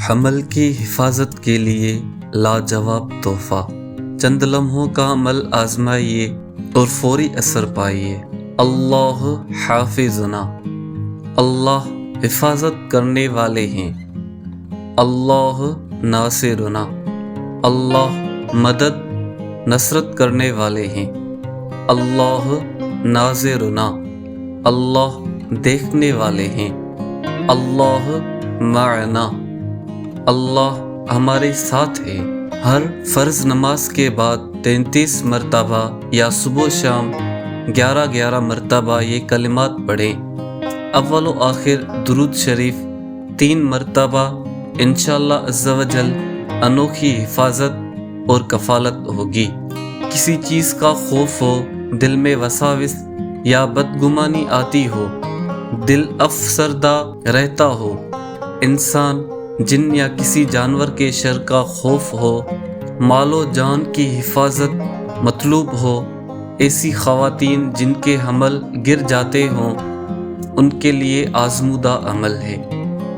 حمل کی حفاظت کے لیے لاجواب تحفہ، چند لمحوں کا عمل آزمائیے اور فوری اثر پائیے۔ اللہ حافظنا، اللہ حفاظت کرنے والے ہیں۔ اللہ ناصرنا، اللہ مدد نصرت کرنے والے ہیں۔ اللہ ناظرنا، اللہ دیکھنے والے ہیں۔ اللہ معنا، اللہ ہمارے ساتھ ہے۔ ہر فرض نماز کے بعد 33 مرتبہ یا صبح و شام 11 مرتبہ یہ کلمات پڑھیں۔ اول و آخر درود شریف 3 مرتبہ، انشاءاللہ عز و جل انوکھی حفاظت اور کفالت ہوگی۔ کسی چیز کا خوف ہو، دل میں وساوس یا بدگمانی آتی ہو، دل افسردہ رہتا ہو، انسان، جن یا کسی جانور کے شر کا خوف ہو، مال و جان کی حفاظت مطلوب ہو، ایسی خواتین جن کے حمل گر جاتے ہوں، ان کے لیے آزمودہ عمل ہے۔